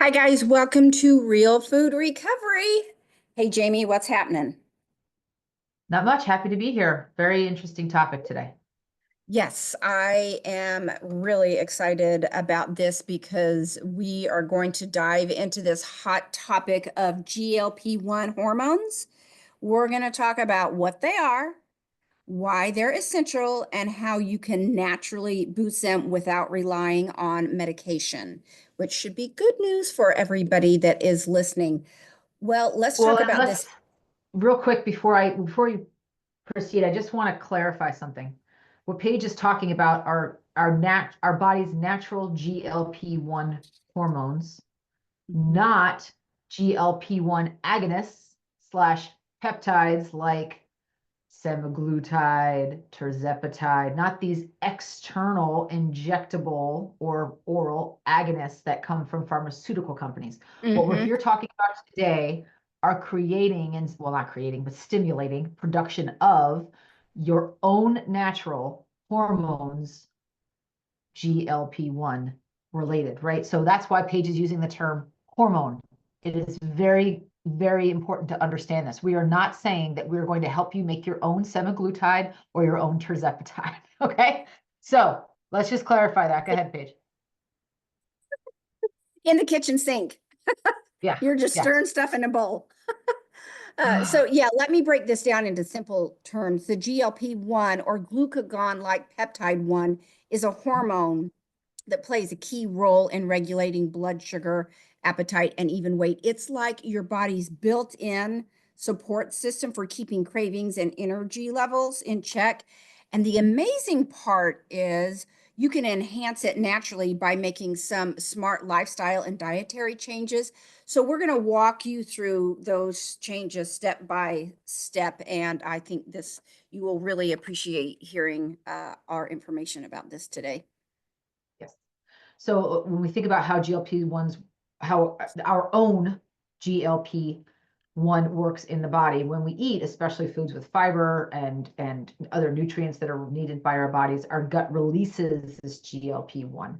Hi guys, welcome to Real Food Recovery. Hey Jamie, what's happening? Not much. Happy to be here. Very interesting topic today. Yes, I am really excited about this because we are going to dive into this hot topic of GLP-1 hormones. We're going to talk about what they are, why they're essential, and how you can naturally boost them without relying on medication, which should be good news for everybody that is listening. Well, let's Well, talk and about let's this. real quick before you proceed, I just want to clarify something. What Paige is talking about are our body's natural GLP-1 hormones, not GLP-1 agonists slash peptides like semaglutide, tirzepatide, not these external injectable or oral agonists that come from pharmaceutical companies. What we're Mhm. here talking about today are creating and, well, not creating, but stimulating production of your own natural hormones, GLP-1 related, right? So that's why Paige is using the term hormone. It is very, very important to understand this. We are not saying that we're going to help you make your own semaglutide or your own tirzepatide. Okay. So let's just clarify that. Go ahead, Paige. In the kitchen sink. Yeah. You're just Yeah. stirring stuff in a bowl. So yeah, let me break this down into simple terms. The GLP-1 or glucagon-like peptide 1 is a hormone that plays a key role in regulating blood sugar, appetite, and even weight. It's like your body's built-in support system for keeping cravings and energy levels in check. And the amazing part is you can enhance it naturally by making some smart lifestyle and dietary changes. So we're going to walk you through those changes step by step. And I think this, you will really appreciate hearing our information about this today. Yes. So when we think about how GLP-1s, how our own GLP-1 works in the body, when we eat, especially foods with fiber and other nutrients that are needed by our bodies, our gut releases this GLP-1.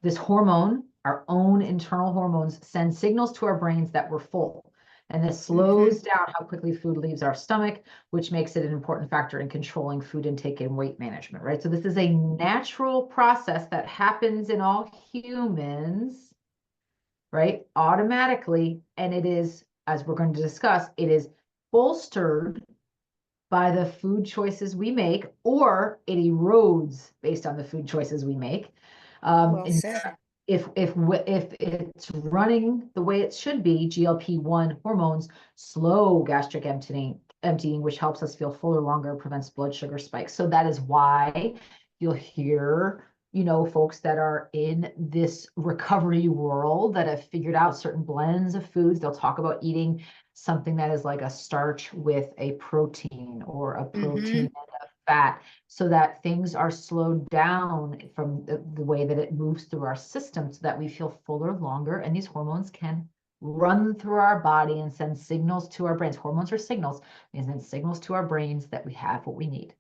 This hormone, our own internal hormones, send signals to our brains that we're full. And this Mhm. slows down how quickly food leaves our stomach, which makes it an important factor in controlling food intake and weight management, right? So this is a natural process that happens in all humans, right? Automatically. And it is, as we're going to discuss, it is bolstered by the food choices we make, or it erodes based on the food choices we make. Well In said. if it's running the way it should be, GLP-1 hormones slow gastric emptying, which helps us feel fuller longer, prevents blood sugar spikes. So that is why you'll hear, folks that are in this recovery world that have figured out certain blends of foods. They'll talk about eating something that is like a starch with a protein or a protein Hmm. and a fat, so that things are slowed down from the way that it moves through our system so that we feel fuller longer, and these hormones can run through our body and send signals to our brains. Hormones are signals, and send signals to our brains that we have what we need.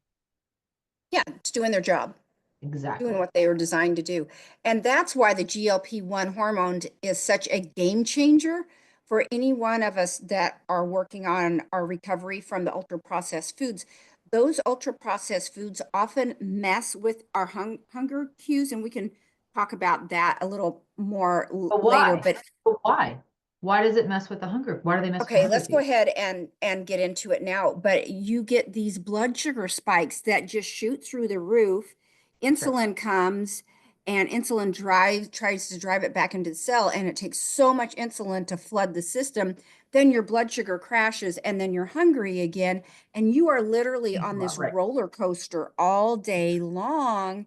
Yeah, it's doing their job, doing Exactly. what they were designed to do. And that's why the GLP-1 hormone is such a game changer for any one of us that are working on our recovery from the ultra processed foods. Those ultra processed foods often mess with our hunger cues, and we can talk about that a little more But later. why? But But why? Why does it mess with the hunger? Why do they mess with the okay, hunger let's go cues? ahead and get into it now. But you get these blood sugar spikes that just shoot through the roof. Right. Insulin comes and insulin tries to drive it back into the cell, and it takes so much insulin to flood the system. Then your blood sugar crashes, and then you're hungry again, and you are literally on this Right. roller coaster all day long.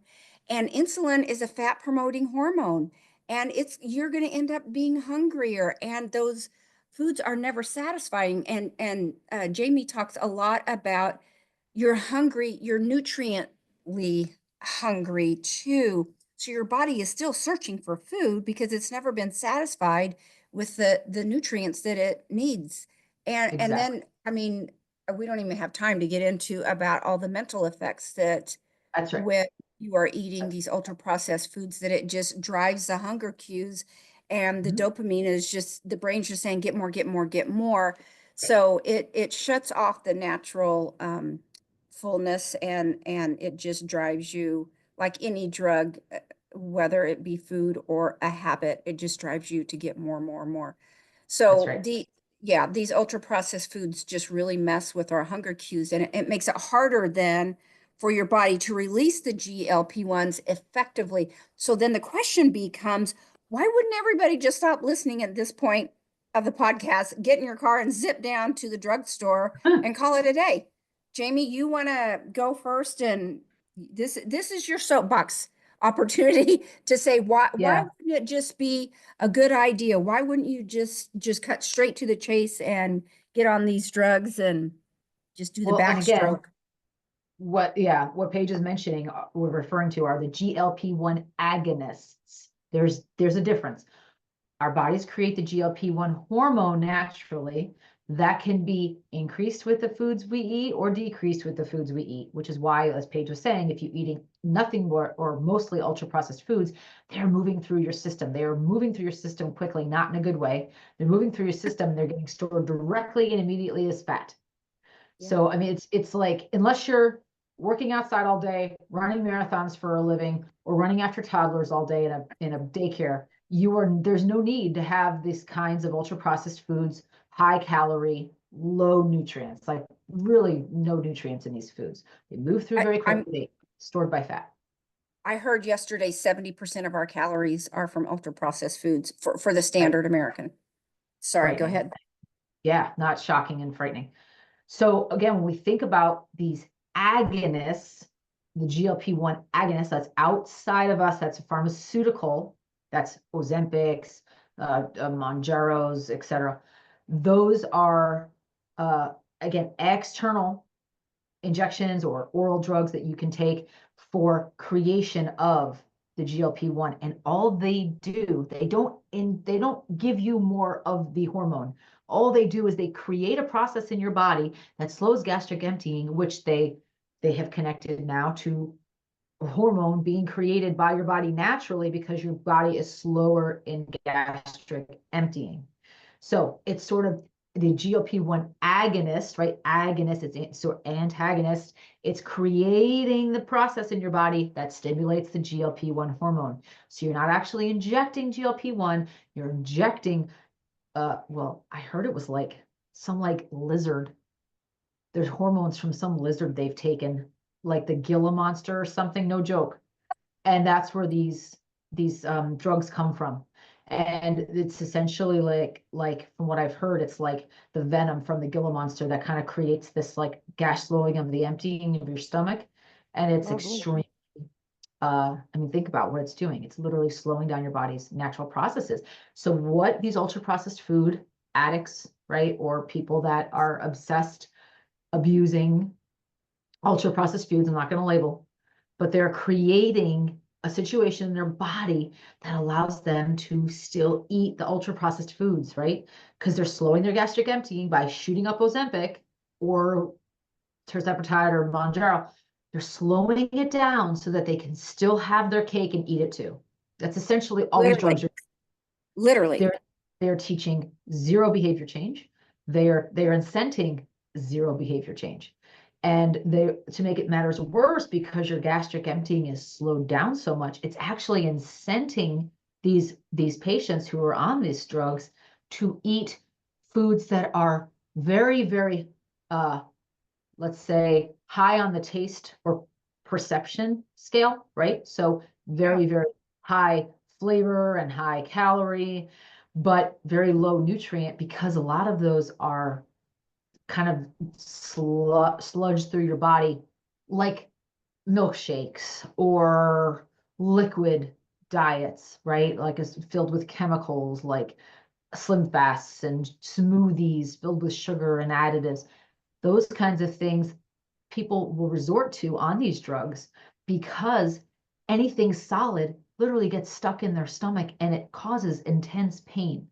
And insulin is a fat promoting hormone, and it's you're going to end up being hungrier, and those foods are never satisfying. And Jamie talks a lot about you're hungry, you're nutriently hungry too. So your body is still searching for food because it's never been satisfied with the nutrients that it needs. And Exactly. then I mean, we don't even have time to get into about all the mental effects that That's right. when you are eating these ultra processed foods, that it just drives the hunger cues, and the dopamine is just, the brain's just saying, get more, get more, get more. So it shuts off the natural fullness, and it just drives you, like any drug, whether it be food or a habit, it just drives you to get more, more, more. That's So right. yeah, these ultra processed foods just really mess with our hunger cues, and it makes it harder then for your body to release the GLP-1s effectively. So then the question becomes, why wouldn't everybody just stop listening at this point of the podcast, get in your car and zip down to the drugstore and call it a day? Jamie, you want to go first, and this is your soapbox opportunity to say why Yeah. wouldn't it just be a good idea? Why wouldn't you just cut straight to the chase and get on these drugs and just do the Well, and again, backstroke? what Paige is mentioning, we're referring to are the GLP-1 agonists. There's a difference. Our bodies create the GLP-1 hormone naturally. That can be increased with the foods we eat or decreased with the foods we eat, which is why, as Paige was saying, if you're eating nothing more or mostly ultra processed foods, they're moving through your system. They are moving through your system quickly, not in a good way. They're moving through your system. They're getting stored directly and immediately as fat. Yeah. So, I mean, it's like, unless you're working outside all day, running marathons for a living, or running after toddlers all day in a daycare, there's no need to have these kinds of ultra processed foods, high calorie, low nutrients, like really no nutrients in these foods. They move through very I'm quickly, stored by fat. I heard yesterday 70% of our calories are from ultra processed foods for the Right. standard American. Sorry, go Frightening. ahead. Yeah, not shocking and frightening. So again, when we think about these agonists, the GLP-1 agonist that's outside of us, that's a pharmaceutical, that's Ozempics, Mounjaros, et cetera. Those are, uh, again, external injections or oral drugs that you can take for creation of the GLP-1. And all they do, they don't give you more of the hormone. All they do is they create a process in your body that slows gastric emptying, which they have connected now to a hormone being created by your body naturally because your body is slower in gastric emptying. So it's sort of the GLP-1 agonist, right? Agonist, it's so antagonist. It's creating the process in your body that stimulates the GLP-1 hormone. So you're not actually injecting GLP-1, you're injecting, well, I heard it was like some like lizard. There's hormones from some lizard they've taken, like the Gila monster or something, no joke. And that's where these drugs come from. And it's essentially like from what I've heard, it's like the venom from the Gila monster that kind of creates this like gas slowing of the emptying of your stomach. And it's extreme. I mean, think about what it's doing. It's literally slowing down your body's natural processes. So what these ultra processed food addicts, right, or people that are obsessed abusing ultra processed foods, I'm not going to label, but they're creating a situation in their body that allows them to still eat the ultra processed foods, right? Because they're slowing their gastric emptying by shooting up Ozempic or tirzepatide or Mounjaro. They're slowing it down so that they can still have their cake and eat it too. That's essentially all these drugs are. Literally. They're teaching zero behavior change. They're incenting zero behavior change. And they, to make it matters worse, because your gastric emptying is slowed down so much, it's actually incenting these patients who are on these drugs to eat foods that are very, very, let's say, high on the taste or perception scale, right? So Yeah. very, very high flavor and high calorie, but very low nutrient, because a lot of those are kind of sludged through your body like milkshakes or liquid diets, right? Like it's filled with chemicals like Slim Fasts and smoothies filled with sugar and additives. Those kinds of things people will resort to on these drugs because anything solid literally gets stuck in their stomach and it causes intense pain.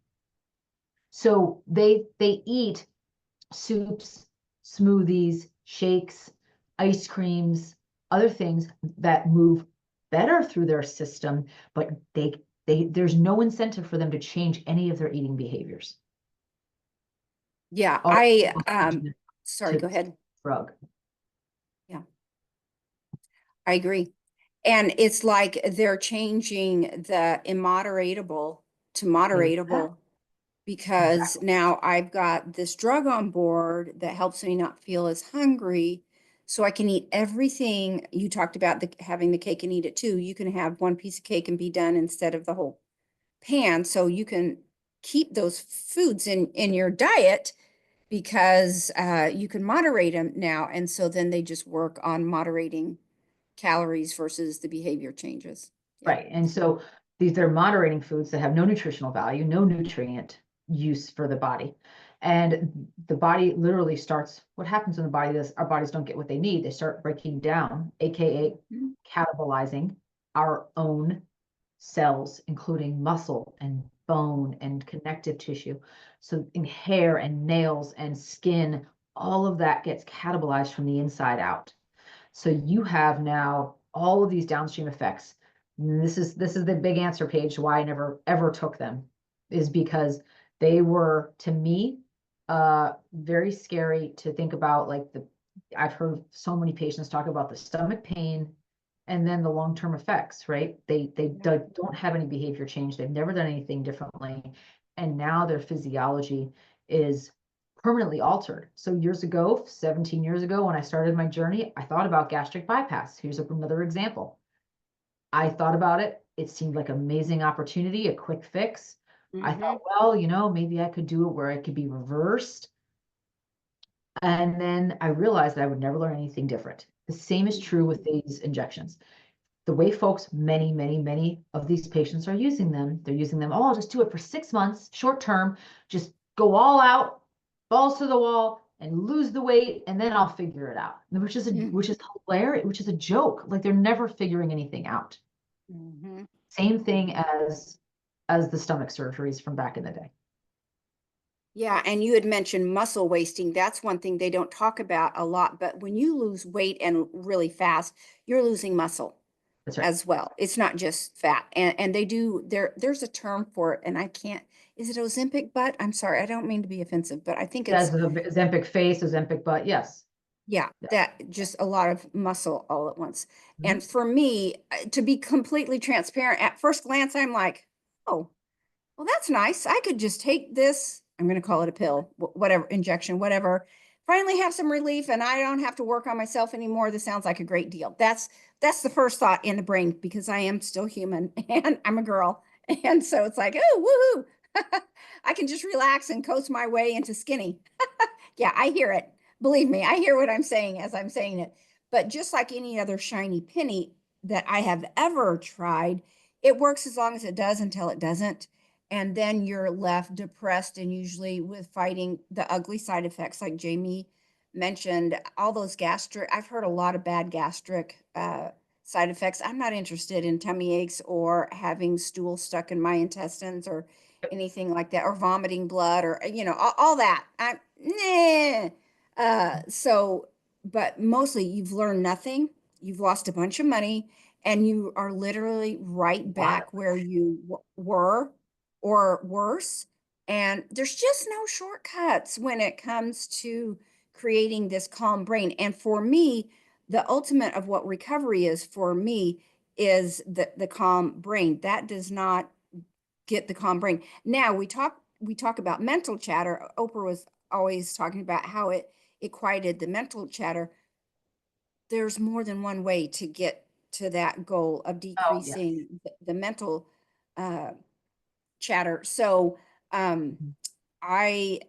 So they eat soups, smoothies, shakes, ice creams, other things that move better through their system, but there's no incentive for them to change any of their eating behaviors. Yeah, All sorry, go ahead. drug. Yeah, I agree. And it's like they're changing the immoderatable to moderatable because now I've got this drug on board that helps me not feel as hungry. So I can eat everything. You talked about having the cake and eat it too. You can have one piece of cake and be done instead of the whole pan. So you can keep those foods in your diet because you can moderate them now. And so then they just work on moderating calories versus the behavior changes. Yeah. Right. And so these are moderating foods that have no nutritional value, no nutrient use for the body. And the body literally starts, what happens in the body is our bodies don't get what they need. They start breaking down, AKA catabolizing our own cells, including muscle and bone and connective tissue. So in hair and nails and skin, all of that gets catabolized from the inside out. So you have now all of these downstream effects. And this is the big answer page why I never ever took them, is because they were, to me, very scary to think about. Like I've heard so many patients talk about the stomach pain and then the long-term effects, right? They don't have any behavior change. They've never done anything differently. And now their physiology is permanently altered. So years ago, 17 years ago, when I started my journey, I thought about gastric bypass. Here's another example. I thought about it. It seemed like an amazing opportunity, a quick fix. I thought, well, maybe I could do it where it could be reversed. And then I realized that I would never learn anything different. The same is true with these injections. The way folks, many of these patients are using them, they're using them, oh, I'll just do it for 6 months, short term, just go all out, balls to the wall, and lose the weight, and then I'll figure it out. Which is hilarious, which is a joke. Like they're never figuring anything out. Same thing as the stomach surgeries from back in the day. Yeah, and you had mentioned muscle wasting. That's one thing they don't talk about a lot, but when you lose weight and really fast, you're losing muscle. That's right. As well. It's not just fat. And they do there's a term for it, and I can't, is it Ozempic butt? I'm sorry, I don't mean to be offensive, but I think That's it's Ozempic face, Ozempic butt, yes. yeah, that just a lot of muscle all at once. And for me, to be completely transparent, at first glance, I'm like, oh, well, that's nice. I could just take this, I'm going to call it a pill, whatever, injection, whatever, finally have some relief and I don't have to work on myself anymore. This sounds like a great deal. That's the first thought in the brain because I am still human and I'm a girl. And so it's like, oh, woohoo. I can just relax and coast my way into skinny. Yeah, I hear it. Believe me, I hear what I'm saying as I'm saying it. But just like any other shiny penny that I have ever tried, it works as long as it does until it doesn't. And then you're left depressed and usually with fighting the ugly side effects, like Jamie mentioned, all those gastric, I've heard a lot of bad gastric side effects. I'm not interested in tummy aches or having stool stuck in my intestines or anything like that, or vomiting blood or, all that. Nah. So, but mostly you've learned nothing. You've lost a bunch of money and you are literally right back where you were or worse. And there's just no shortcuts when it comes to creating this calm brain. And for me, the ultimate of what recovery is for me is the calm brain. That does not get the calm brain. Now we talk about mental chatter. Oprah was always talking about how it quieted the mental chatter. There's more than one way to get to that goal of decreasing the mental uh, chatter. So I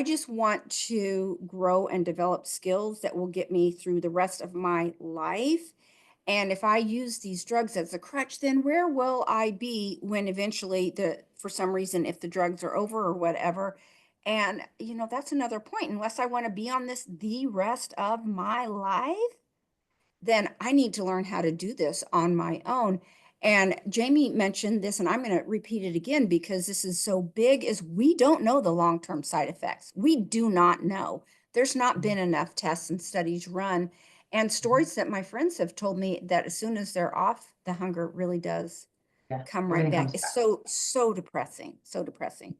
just want to grow and develop skills that will get me through the rest of my life. And if I use these drugs as a crutch, then where will I be when eventually for some reason, if the drugs are over or whatever? And, that's another point. Unless I want to be on this the rest of my life, then I need to learn how to do this on my own. And Jamie mentioned this, and I'm going to repeat it again because this is so big, is we don't know the long-term side effects. We do not know. There's not been enough tests and studies run and stories that my friends have told me that as soon as they're off, the hunger really does Yeah, come right everything back. comes It's back. so depressing, so depressing.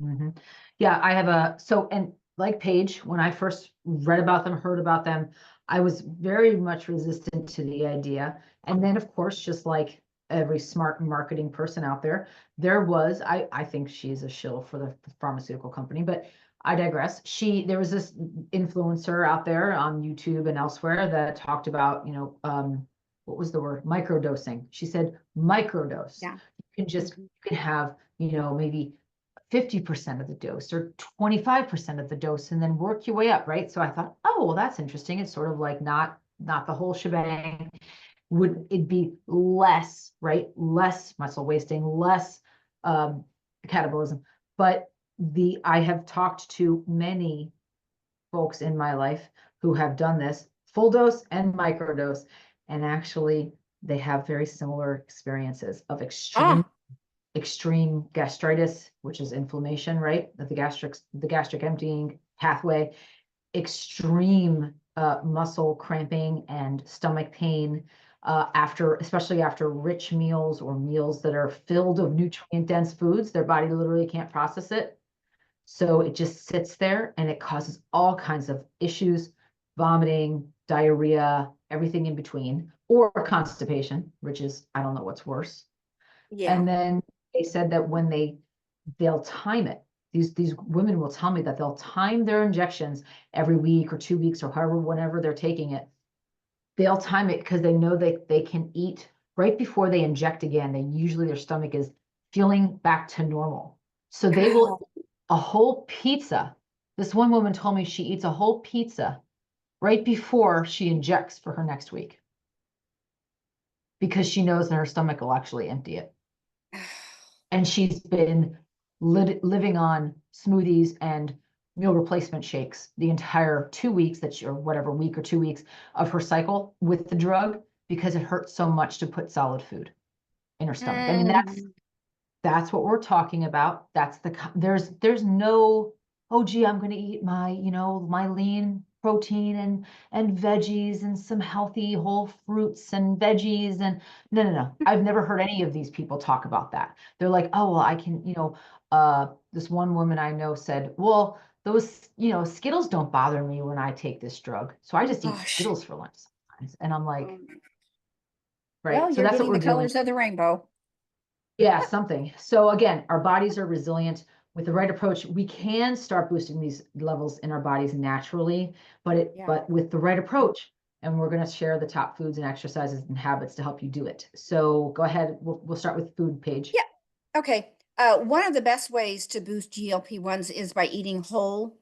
Mhm. Yeah, I have and like Paige, when I first read about them, heard about them, I was very much resistant to the idea. And then, of course, just like every smart marketing person out there, I think she's a shill for the pharmaceutical company, but I digress. There was this influencer out there on YouTube and elsewhere that talked about, what was the word? Microdosing. She said microdose. Yeah. You can have, maybe 50% of the dose or 25% of the dose and then work your way up, right? So I thought, oh, well, that's interesting. It's sort of like not the whole shebang. Would it be less, right? Less muscle wasting, less um, catabolism. But I have talked to many folks in my life who have done this full dose and microdose, and actually they have very similar experiences of extreme Ah, gastritis, which is inflammation, right? Of the gastric emptying pathway, extreme muscle cramping and stomach pain especially after rich meals or meals that are filled of nutrient dense foods. Their body literally can't process it. So it just sits there and it causes all kinds of issues, vomiting, diarrhea, everything in between, or constipation, which is, I don't know what's worse. yeah. And then they said that when they'll time it. These women will tell me that they'll time their injections every week or 2 weeks or however, whenever they're taking it. They'll time it because they know they can eat right before they inject again. Usually their stomach is feeling back to normal. So they will Ow. eat a whole pizza. This one woman told me she eats a whole pizza right before she injects for her next week because she knows that her stomach will actually empty it. And she's been living on smoothies and meal replacement shakes the entire 2 weeks or whatever week or 2 weeks of her cycle with the drug because it hurts so much to put solid food in her stomach. I mean, Mm. that's what we're talking about. There's no, oh gee, I'm going to eat my lean protein and veggies and some healthy whole fruits and veggies and no. I've never heard any of these people talk about that. They're like, oh well, I can, this one woman I know said, well, those, Skittles don't bother me when I take this drug. So I just eat Gosh. Skittles for lunch sometimes. And I'm like, Um, well, right. So you're that's what getting we're the doing. colors of the rainbow. Yeah, something. So again, our bodies are resilient. With the right approach, we can start boosting these levels in our bodies naturally, Yeah. but with the right approach, and we're going to share the top foods and exercises and habits to help you do it. So go ahead. We'll start with food, Paige. Yeah. Okay. One of the best ways to boost GLP-1s is by eating whole,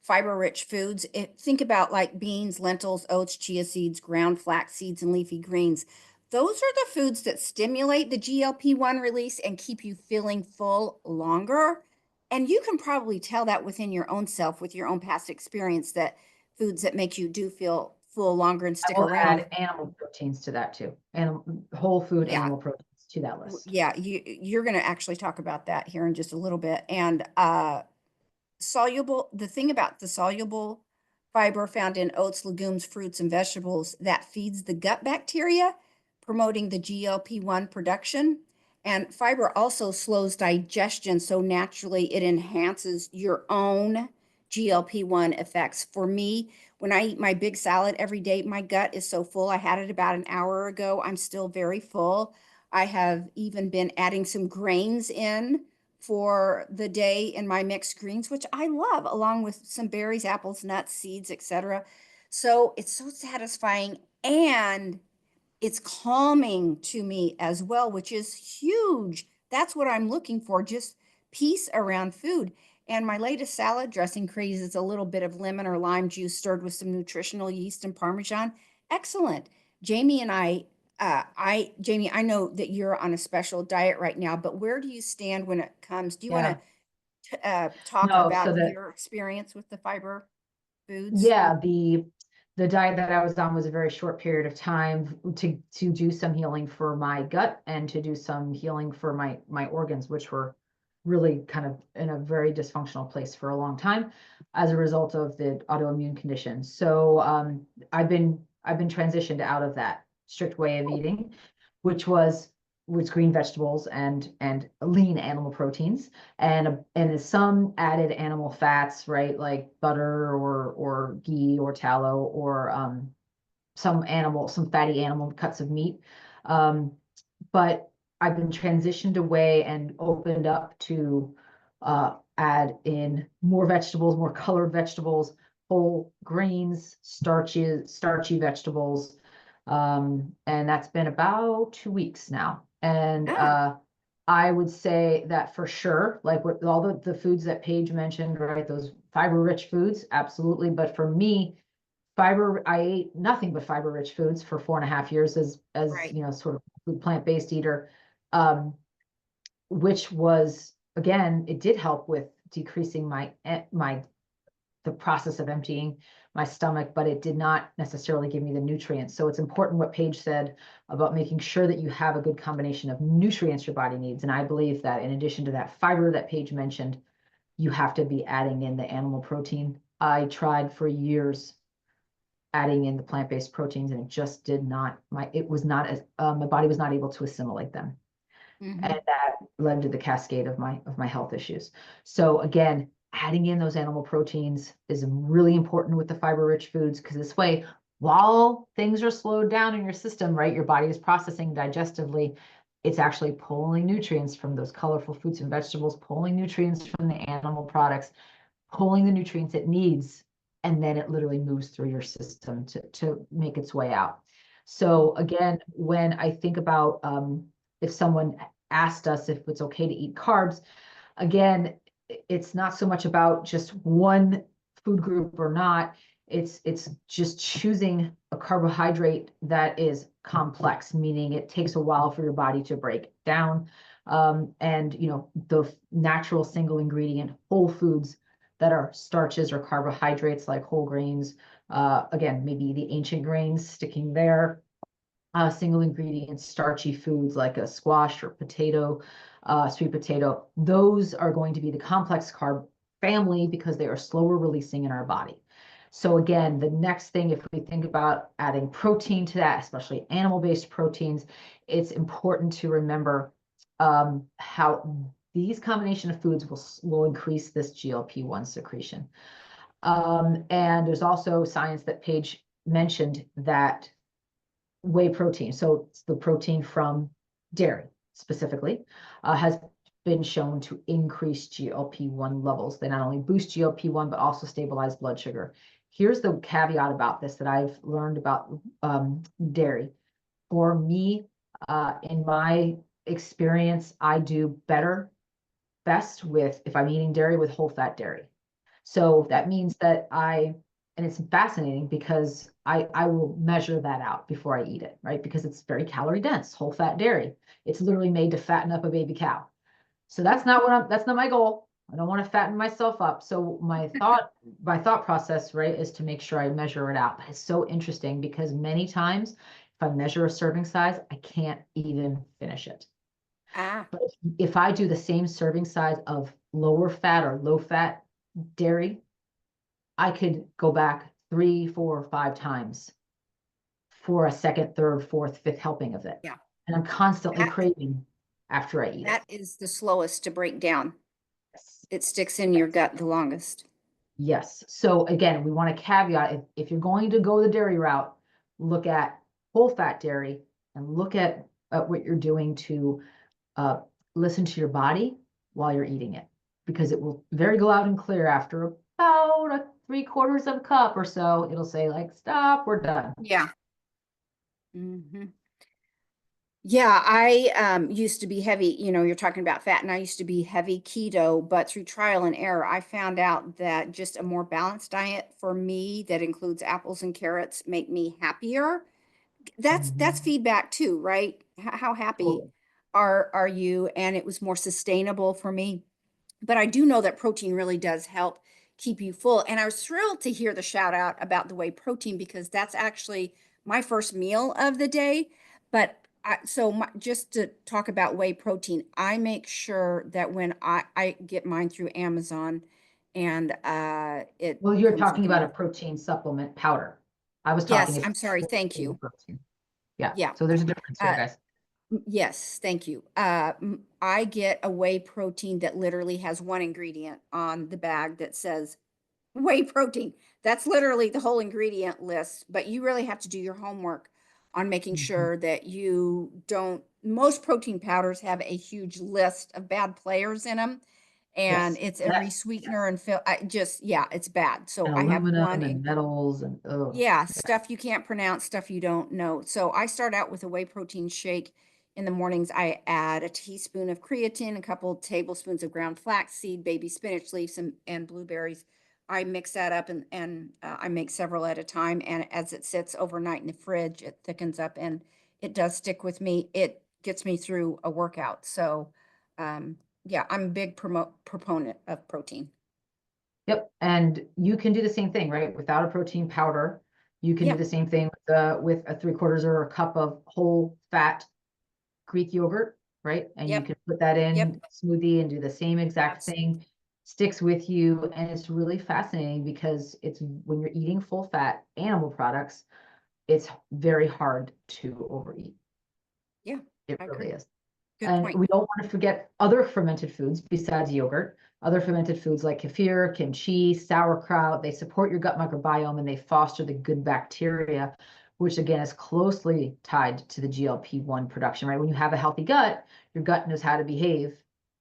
fiber-rich foods. Think about like beans, lentils, oats, chia seeds, ground flax seeds, and leafy greens. Those are the foods that stimulate the GLP-1 release and keep you feeling full longer. And you can probably tell that within your own self, with your own past experience, that foods that make you do feel full longer and I stick will around. add animal proteins to that too, and whole food Yeah, animal proteins to that list. yeah, you're going to actually talk about that here in just a little bit. And the thing about the soluble fiber found in oats, legumes, fruits, and vegetables that feeds the gut bacteria, promoting the GLP-1 production. And fiber also slows digestion, so naturally it enhances your own GLP-1 effects. For me, when I eat my big salad every day, my gut is so full. I had it about an hour ago. I'm still very full. I have even been adding some grains in for the day in my mixed greens, which I love, along with some berries, apples, nuts, seeds, etc. So it's so satisfying and it's calming to me as well, which is huge. That's what I'm looking for, just peace around food. And my latest salad dressing craze is a little bit of lemon or lime juice stirred with some nutritional yeast and Parmesan. Excellent. Jamie and Jamie, I know that you're on a special diet right now, but where do you stand when it comes? Do you want Yeah. to talk No, so about that your experience with the fiber foods? Yeah, the diet that I was on was a very short period of time to do some healing for my gut and to do some healing for my organs, which were really kind of in a very dysfunctional place for a long time as a result of the autoimmune condition. So I've been transitioned out of that strict way of eating, which was with green vegetables and lean animal proteins, and some added animal fats, right, like butter or ghee or tallow, or some fatty animal cuts of meat. But I've been transitioned away and opened up to add in more vegetables, more colored vegetables, whole grains, starchy vegetables. And that's been about 2 weeks now. And I would say that for sure, like with all the foods that Paige mentioned, right, those fiber-rich foods, absolutely. But for me, I ate nothing but fiber-rich foods for 4.5 years as Right. you know, sort of plant-based eater, which was, again, it did help with decreasing the process of emptying my stomach, but it did not necessarily give me the nutrients. So it's important what Paige said about making sure that you have a good combination of nutrients your body needs. And I believe that in addition to that fiber that Paige mentioned, you have to be adding in the animal protein. I tried for years adding in the plant-based proteins, and it just did not, my body was not able to assimilate them. Mm-hmm. And that led to the cascade of my health issues. So again, adding in those animal proteins is really important with the fiber-rich foods, because this way, while things are slowed down in your system, right, your body is processing digestively, it's actually pulling nutrients from those colorful fruits and vegetables, pulling nutrients from the animal products, pulling the nutrients it needs, and then it literally moves through your system to make its way out. So again, when I think about if someone asked us if it's okay to eat carbs, again, it's not so much about just one food group or not. It's just choosing a carbohydrate that is complex, meaning it takes a while for your body to break down. And you know, the natural single ingredient whole foods that are starches or carbohydrates like whole grains, again, maybe the ancient grains sticking there, single ingredient starchy foods like a squash or potato, sweet potato, those are going to be the complex carb family because they are slower releasing in our body. So again, the next thing, if we think about adding protein to that, especially animal-based proteins, it's important to remember how these combination of foods will increase this GLP-1 secretion. And there's also science that Paige mentioned that whey protein, so it's the protein from dairy specifically, has been shown to increase GLP-1 levels. They not only boost GLP-1, but also stabilize blood sugar. Here's the caveat about this that I've learned about dairy. For me, in my experience, I do best with, if I'm eating dairy, with whole fat dairy. So that means that and it's fascinating because I will measure that out before I eat it, right? Because it's very calorie dense, whole fat dairy. It's literally made to fatten up a baby cow. So that's not my goal. I don't want to fatten myself up. So my thought process, right, is to make sure I measure it out. But it's so interesting because many times if I measure a serving size, I can't even finish it. But if I do the same serving size of lower fat or low fat dairy, I could go back 3, 4, 5 times for a second, third, fourth, fifth helping of it. Yeah. And I'm constantly That, craving after I eat it. that is the slowest to break down. Yes. It sticks in your gut the longest. Yes. So again, we want to caveat, if you're going to go the dairy route, look at whole fat dairy and look at what you're doing to listen to your body while you're eating it, because it will very loud and clear after about a 3/4 of a cup or so. It'll say like, stop, we're done. Yeah. Mm-hmm. Yeah, I used to be heavy, you're talking about fat, and I used to be heavy keto, but through trial and error, I found out that just a more balanced diet for me that includes apples and carrots make me happier. That's feedback too, right? How happy Totally. are you? And it was more sustainable for me. But I do know that protein really does help keep you full. And I was thrilled to hear the shout out about the whey protein because that's actually my first meal of the day. But just to talk about whey protein, I make sure that when I get mine through Amazon and it Well, you're comes talking like about a protein supplement powder. I was talking yes, if I'm sorry, thank whey you. protein. Yeah. Yeah. So there's a difference here, Uh, guys. Yes, thank you. I get a whey protein that literally has one ingredient on the bag that says whey protein. That's literally the whole ingredient list, but you really have to do your homework on making Mhm. sure that you don't. Most protein powders have a huge list of bad players in them, and Yes. it's a That resweetener and yeah, it's bad. So and I have aluminum one and metals and oh, yeah, stuff you can't pronounce, stuff you don't know. So I start out with a whey protein shake. In the mornings, I add a teaspoon of creatine, a couple tablespoons of ground flaxseed, baby spinach leaves, and blueberries. I mix that up and I make several at a time. And as it sits overnight in the fridge, it thickens up and it does stick with me. It gets me through a workout. So, yeah, I'm a big proponent of protein. yep. And you can do the same thing, right? Without a protein powder, you can do the Yep, same thing with a 3/4 or a cup of whole fat Greek yogurt, right? And you yep, can put that yep. in smoothie and do the same exact Absolutely. thing. Sticks with you, and it's really fascinating because it's when you're eating full fat animal products, it's very hard to overeat. Yeah, It I really agree. is. Good And point. we don't want to forget other fermented foods besides yogurt. Other fermented foods like kefir, kimchi, sauerkraut, they support your gut microbiome and they foster the good bacteria, which again is closely tied to the GLP-1 production, right? When you have a healthy gut, your gut knows how to behave,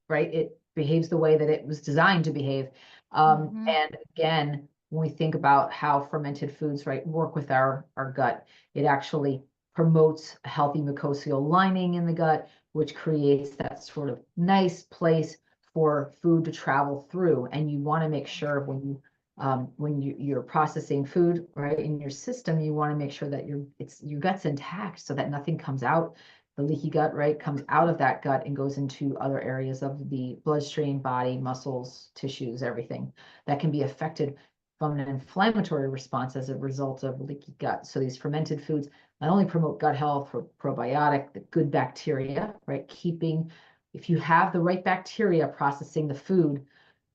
right? It behaves the way that it was designed to behave. Hmm. And again, when we think about how fermented foods, right, work with our gut, it actually promotes a healthy mucosal lining in the gut, which creates that sort of nice place for food to travel through. And you want to make sure when you're processing food right in your system, you want to make sure that your gut's intact so that nothing comes out. The leaky gut, right, comes out of that gut and goes into other areas of the bloodstream, body, muscles, tissues, everything that can be affected from an inflammatory response as a result of leaky gut. So these fermented foods not only promote gut health for probiotic, the good bacteria, right? If you have the right bacteria processing the food,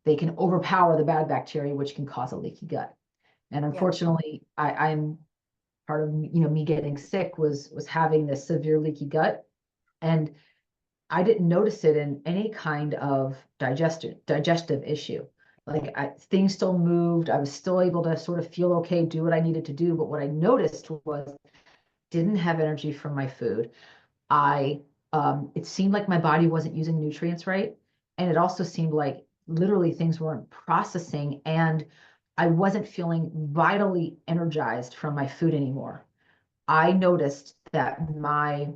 they can overpower the bad bacteria, which can cause a leaky gut. And Yeah. unfortunately, I'm part of me getting sick was having this severe leaky gut, and I didn't notice it in any kind of digestive issue. Like things still moved. I was still able to sort of feel okay, do what I needed to do. But what I noticed was didn't have energy from my food. I it seemed like my body wasn't using nutrients right. And it also seemed like literally things weren't processing and I wasn't feeling vitally energized from my food anymore. I noticed that my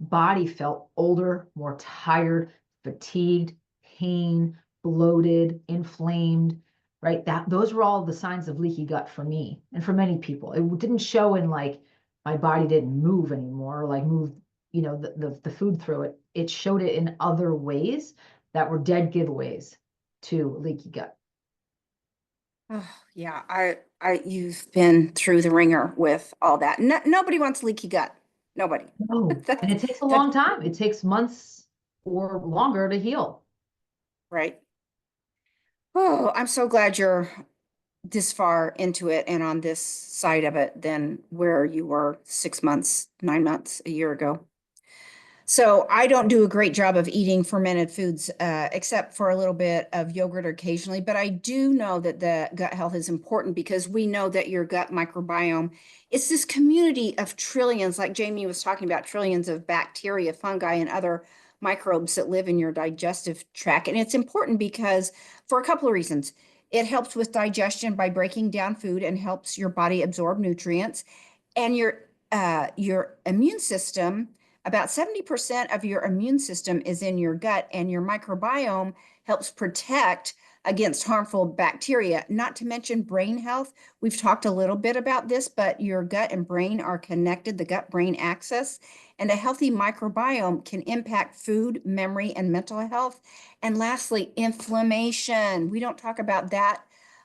body felt older, more tired, fatigued, pain, bloated, inflamed, right? That those were all the signs of leaky gut for me and for many people. It didn't show in like my body didn't move anymore, like move, the food through it. It showed it in other ways that were dead giveaways to leaky gut. Oh, yeah. You've been through the ringer with all that. No, nobody wants leaky gut. Nobody. No, and That's it takes a long that's time. It takes months or longer to heal. right. Oh, I'm so glad you're this far into it and on this side of it than where you were 6 months, 9 months, a year ago. So I don't do a great job of eating fermented foods, except for a little bit of yogurt occasionally. But I do know that the gut health is important because we know that your gut microbiome is this community of trillions, like Jamie was talking about, trillions of bacteria, fungi, and other microbes that live in your digestive tract. And it's important because for a couple of reasons. It helps with digestion by breaking down food and helps your body absorb nutrients. And your immune system, about 70% of your immune system is in your gut, and your microbiome helps protect against harmful bacteria, not to mention brain health. We've talked a little bit about this, but your gut and brain are connected, the gut brain axis, and a healthy microbiome can impact food, memory, and mental health. And lastly, inflammation. We don't talk about that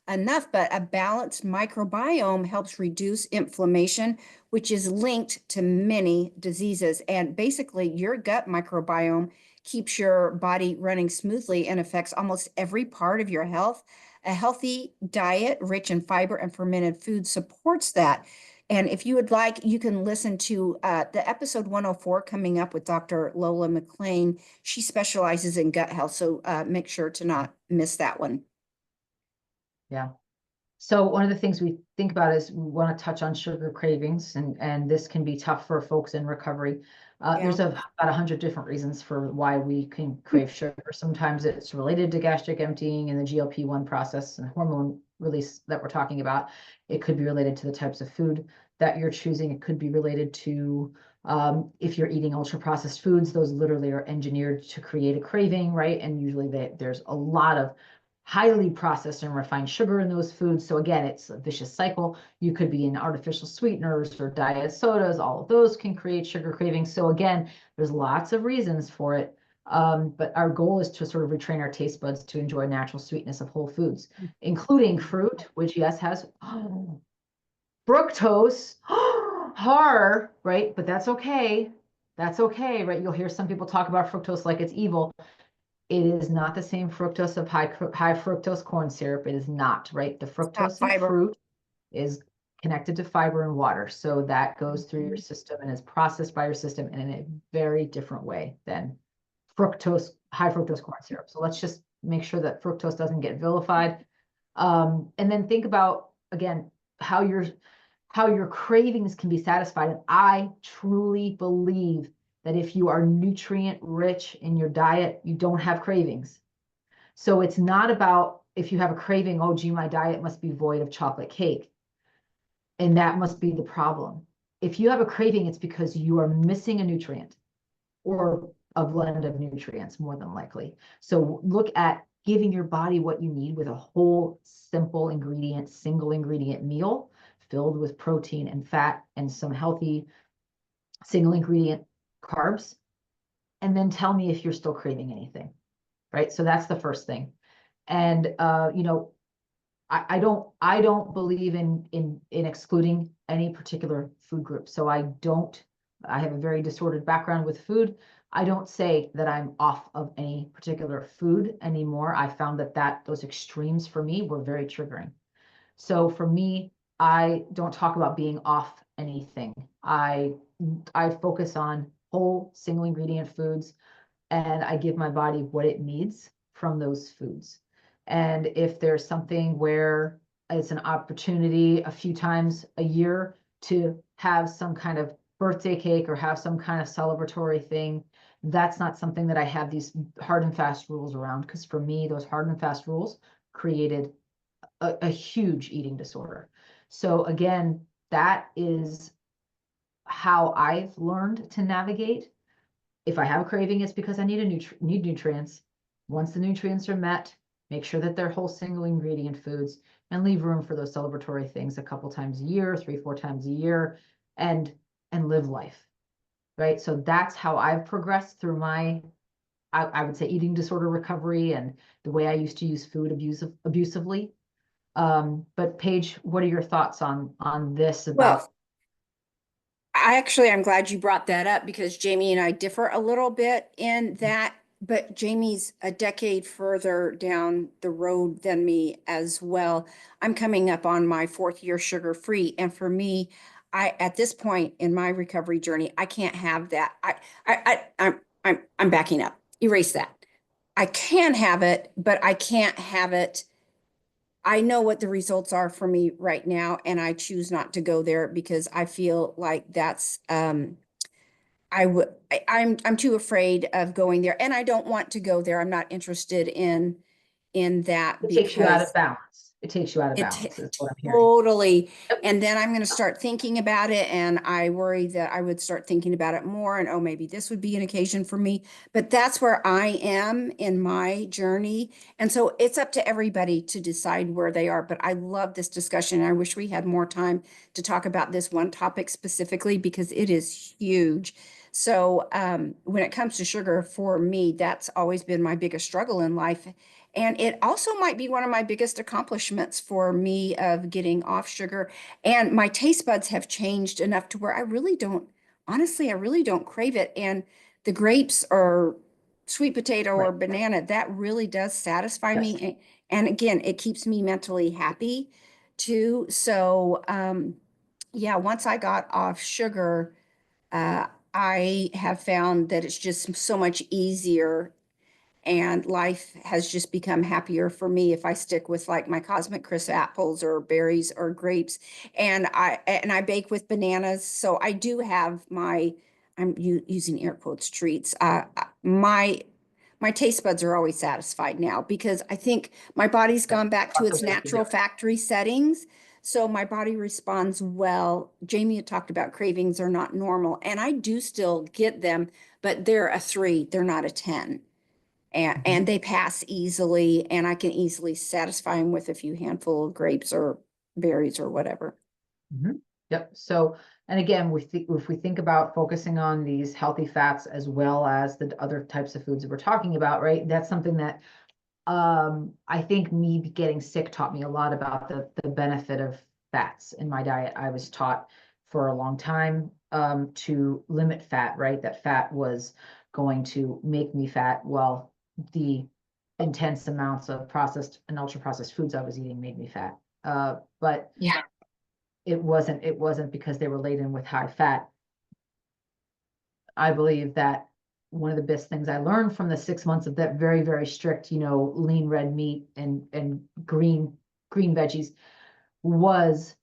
enough, but a balanced microbiome helps reduce inflammation, which is linked to many diseases. And basically, your gut microbiome keeps your body running smoothly and affects almost every part of your health. A healthy diet, rich in fiber and fermented food, supports that. And if you would like, you can listen to the episode 104 coming up with Dr. Lola McLean. She specializes in gut health, so make sure to not miss that one. Yeah. So one of the things we think about is we want to touch on sugar cravings, and this can be tough for folks in recovery. Yeah. There's about 100 different reasons for why we can crave sugar. Sometimes it's related to gastric emptying and the GLP-1 process and hormone release that we're talking about. It could be related to the types of food that you're choosing. It could be related to if you're eating ultra processed foods, those literally are engineered to create a craving, right? And usually there's a lot of highly processed and refined sugar in those foods. So again, it's a vicious cycle. You could be in artificial sweeteners or diet sodas. All of those can create sugar cravings. So again, there's lots of reasons for it. But our goal is to sort of retrain our taste buds to enjoy natural sweetness of whole foods, including fruit, which yes has fructose, horror, right? But that's okay. That's okay, right? You'll hear some people talk about fructose like it's evil. It is not the same fructose of high fructose corn syrup. It is not, right? The Not fructose in fiber. fruit is connected to fiber and water. So that goes through your system and is processed by your system in a very different way than high fructose corn syrup. So let's just make sure that fructose doesn't get vilified. And then think about, again, how your cravings can be satisfied. And I truly believe that if you are nutrient rich in your diet, you don't have cravings. So it's not about if you have a craving, oh, gee, my diet must be void of chocolate cake. And that must be the problem. If you have a craving, it's because you are missing a nutrient or a blend of nutrients, more than likely. So look at giving your body what you need with a whole simple ingredient, single ingredient meal filled with protein and fat and some healthy single ingredient carbs. And then tell me if you're still craving anything, right? So that's the first thing. And I don't believe in excluding any particular food group. So I have a very disordered background with food. I don't say that I'm off of any particular food anymore. I found that those extremes for me were very triggering. So for me, I don't talk about being off anything. I focus on whole single ingredient foods, and I give my body what it needs from those foods. And if there's something where it's an opportunity a few times a year to have some kind of birthday cake or have some kind of celebratory thing, that's not something that I have these hard and fast rules around. Because for me, those hard and fast rules created a huge eating disorder. So again, that is how I've learned to navigate. If I have a craving, it's because I need nutrients. Once the nutrients are met, make sure that they're whole single ingredient foods and leave room for those celebratory things a couple times a year, 3-4 times a year, and live life, right? So that's how I've progressed through my, I would say, eating disorder recovery and the way I used to use food abusively. But Paige, what are your thoughts on this about? Well, I'm glad you brought that up because Jamie and I differ a little bit in that, but Jamie's a decade further down the road than me as well. I'm coming up on my 4th year sugar-free, and for me, at this point in my recovery journey, I can't have that. I'm backing up. Erase that. I can have it, but I can't have it. I know what the results are for me right now, and I choose not to go there because I feel like that's I'm too afraid of going there, and I don't want to go there. I'm not interested in that It takes you out of because balance. It takes you out of it balance, is what I'm hearing. totally, Yep. and then I'm going to start thinking about it, and I worry that I would start thinking about it more, and oh, maybe this would be an occasion for me. But that's where I am in my journey, and so it's up to everybody to decide where they are. But I love this discussion. I wish we had more time to talk about this one topic specifically because it is huge. So when it comes to sugar, for me, that's always been my biggest struggle in life. And it also might be one of my biggest accomplishments for me of getting off sugar. And my taste buds have changed enough to where honestly, I really don't crave it. And the grapes or sweet potato or Right. banana, that really does satisfy Yes. me. And again, it keeps me mentally happy too. So Yeah, once I got off sugar, I have found that it's just so much easier and life has just become happier for me if I stick with like my Cosmic Crisp apples or berries or grapes. And I bake with bananas, so I do have my I'm using air quotes treats. My taste buds are always satisfied now because I think my body's Yep. gone back to Lots of its ways to do natural it. factory settings. So my body responds well. Jamie had talked about cravings are not normal, and I do still get them, but they're a 3, they're not a 10. And Mhm. they pass easily, and I can easily satisfy them with a few handful of grapes or berries or whatever. Mhm. Yep. So, and again, if we think about focusing on these healthy fats as well as the other types of foods that we're talking about, right? That's something that I think me getting sick taught me a lot about the benefit of fats in my diet. I was taught for a long time to limit fat, right? That fat was going to make me fat. Well, the intense amounts of processed and ultra processed foods I was eating made me fat. But Yeah. it wasn't because they were laden with high fat. I believe that one of the best things I learned from the 6 months of that very, very strict, lean red meat and green veggies was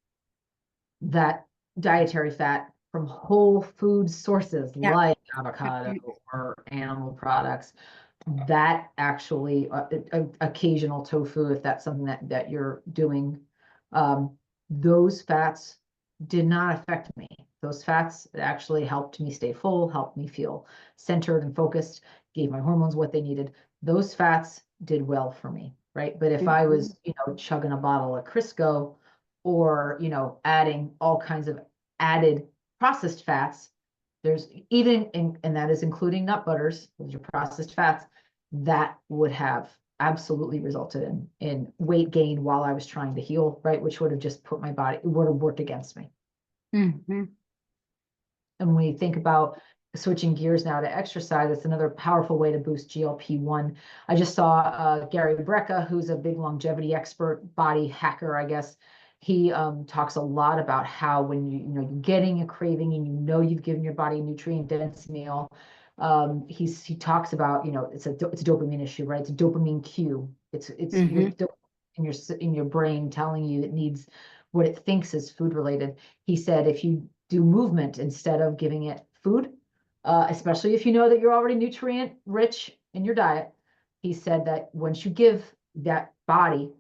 that dietary fat from whole food sources Yeah. like avocado or animal products. That actually, occasional tofu, if that's something that you're doing, um, those fats did not affect me. Those fats actually helped me stay full, helped me feel centered and focused, gave my hormones what they needed. Those fats did well for me, right? But if I Mhm. was, chugging a bottle of Crisco or, adding all kinds of added processed fats, there's even, and that is including nut butters, those are processed fats, that would have absolutely resulted in weight gain while I was trying to heal, right? Which would have just put my body, it would have worked against me. Mhm. And when you think about switching gears now to exercise, it's another powerful way to boost GLP-1. I just saw Gary Brecka, who's a big longevity expert, body hacker, I guess. He talks a lot about how when you're getting a craving and you've given your body a nutrient dense meal, he talks about it's a dopamine issue, right? It's a dopamine cue. It's your Mhm. in your brain telling you it needs what it thinks is food related. He said if you do movement instead of giving it food, especially if you know that you're already nutrient rich in your diet. He said that once you give that body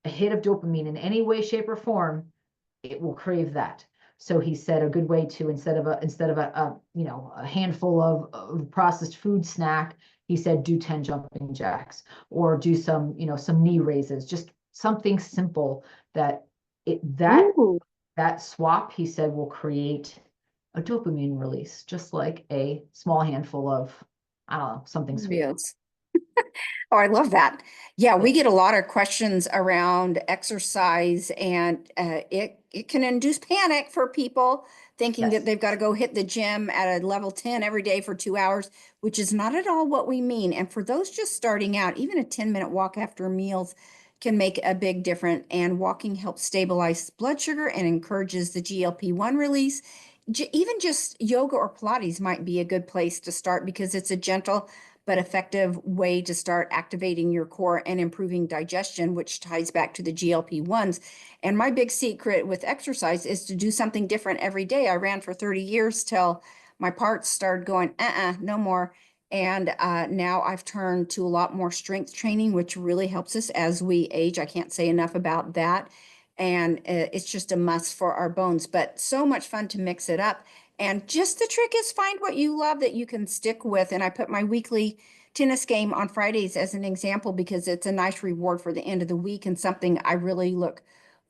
a hit of dopamine in any way, shape, or form, it will crave that. So he said a good way to instead of a handful of processed food snack, he said do 10 jumping jacks or do some knee raises, just something simple that it that Ooh. that swap, he said, will create a dopamine release, just like a small handful of, I don't know, something sweet. Yes. Oh, I love that. Yeah, we Yeah. get a lot of questions around exercise, and it can induce panic for people thinking that Yes. they've got to go hit the gym at a level 10 every day for 2 hours, which is not at all what we mean. And for those just starting out, even a 10-minute walk after meals can make a big difference. And walking helps stabilize blood sugar and encourages the GLP-1 release. Even just yoga or Pilates might be a good place to start because it's a gentle but effective way to start activating your core and improving digestion, which ties back to the GLP-1s. And my big secret with exercise is to do something different every day. I ran for 30 years till my parts started going, no more. And now I've turned to a lot more strength training, which really helps us as we age. I can't say enough about that. And it's just a must for our bones, but so much fun to mix it up. And just the trick is find what you love that you can stick with. And I put my weekly tennis game on Fridays as an example because it's a nice reward for the end of the week and something I really look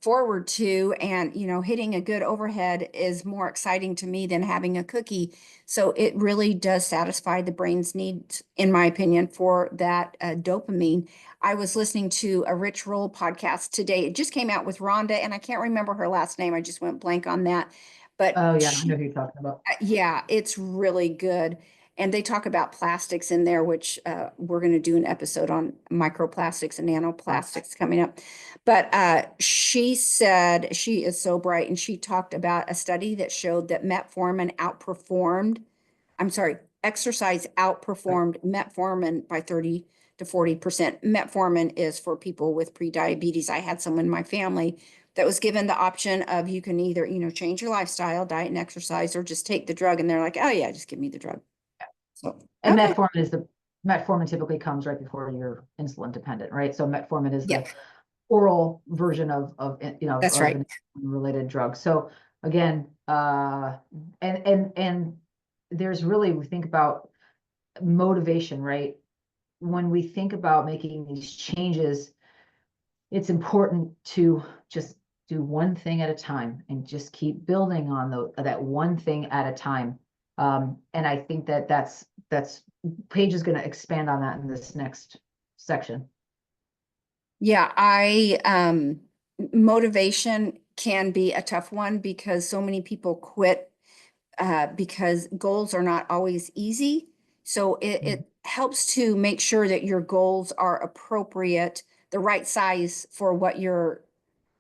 forward to. And, hitting a good overhead is more exciting to me than having a cookie. So it really does satisfy the brain's needs, in my opinion, for that dopamine. I was listening to a Rich Roll podcast today. It just came out with Rhonda, and I can't remember her last name. I just went blank on that. But Oh yeah, I know she who you're talking about. yeah, it's really good. And they talk about plastics in there, which we're going to do an episode on microplastics and nanoplastics coming up. But she said, she is so bright, and she talked about a study that showed that exercise outperformed metformin by 30 to 40%. Metformin is for people with prediabetes. I had someone in my family that was given the option of, you can either, change your lifestyle, diet and exercise, or just take the drug. And they're like, oh yeah, just give me the drug. So, And okay. metformin typically comes right before you're insulin dependent, right? So metformin is Yeah, the oral version of that's of right. an related drug. So again, and there's really, we think about motivation, right? When we think about making these changes, it's important to just do one thing at a time and just keep building on that one thing at a time. And I think that's Paige is going to expand on that in this next section. Yeah, motivation can be a tough one because so many people quit because goals are not always easy. So it helps to make sure that your goals are appropriate, the right size for what you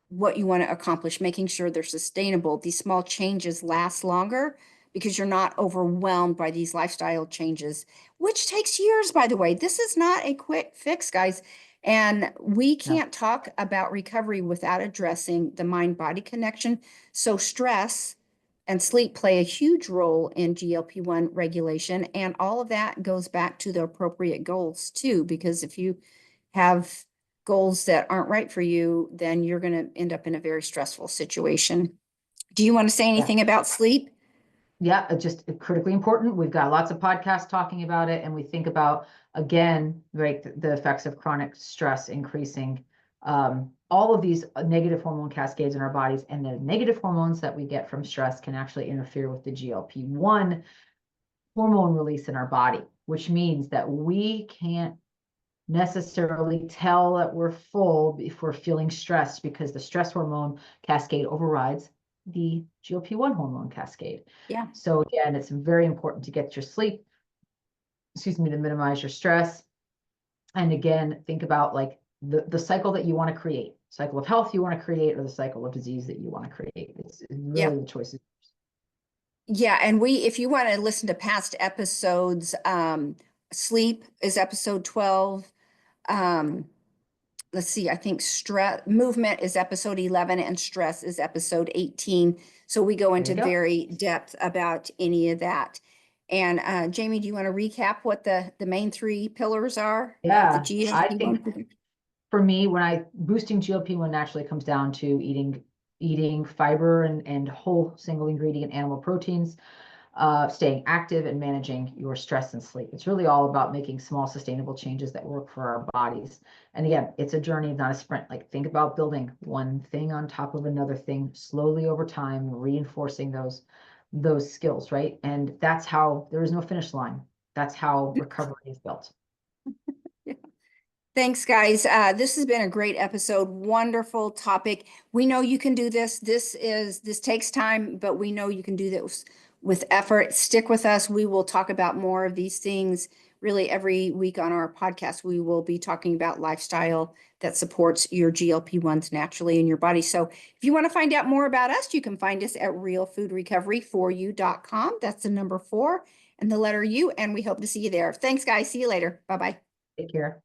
want to accomplish, making sure they're sustainable. These small changes last longer because you're not overwhelmed by these lifestyle changes, which takes years, by the way. This is not a quick fix, guys. And we No. can't talk about recovery without addressing the mind-body connection. So stress and sleep play a huge role in GLP-1 regulation. And all of that goes back to the appropriate goals too, because if you have goals that aren't right for you, then you're going to end up in a very stressful situation. Do you want to say anything about sleep? Yeah, it's just critically important. We've got lots of podcasts talking about it, and we think about, again, right, the effects of chronic stress increasing all of these negative hormone cascades in our bodies, and the negative hormones that we get from stress can actually interfere with the GLP-1 hormone release in our body, which means that we can't necessarily tell that we're full if we're feeling stressed, because the stress hormone cascade overrides the GLP-1 hormone cascade. Yeah. So again, it's very important to get your sleep, to minimize your stress. And again, think about like the cycle that you want to create, cycle of health you want to create, or the cycle of disease that you want to create. It's really the choices. Yeah, and if you want to listen to past episodes, sleep is episode 12. Let's see, I think movement is episode 11, and stress is episode 18. So we go into very depth about any of that. And Jamie, do you want to recap what the main three pillars are of the GLP-1? I think for me, boosting GLP-1 naturally comes down to eating fiber and whole single ingredient animal proteins, staying active, and managing your stress and sleep. It's really all about making small sustainable changes that work for our bodies. And again, it's a journey, not a sprint. Like, think about building one thing on top of another thing slowly over time, reinforcing those skills, right? And that's how there is no finish line. That's how recovery is built. Yeah. Thanks, guys. This has been a great episode. Wonderful topic. We know you can do this. This takes time, but we know you can do this with effort. Stick with us. We will talk about more of these things really every week on our podcast. We will be talking about lifestyle that supports your GLP-1s naturally in your body. So if you want to find out more about us, you can find us at realfoodrecoveryforyou.com. That's the number 4 and the letter U, and we hope to see you there. Thanks, guys. See you later. Bye-bye. Take care.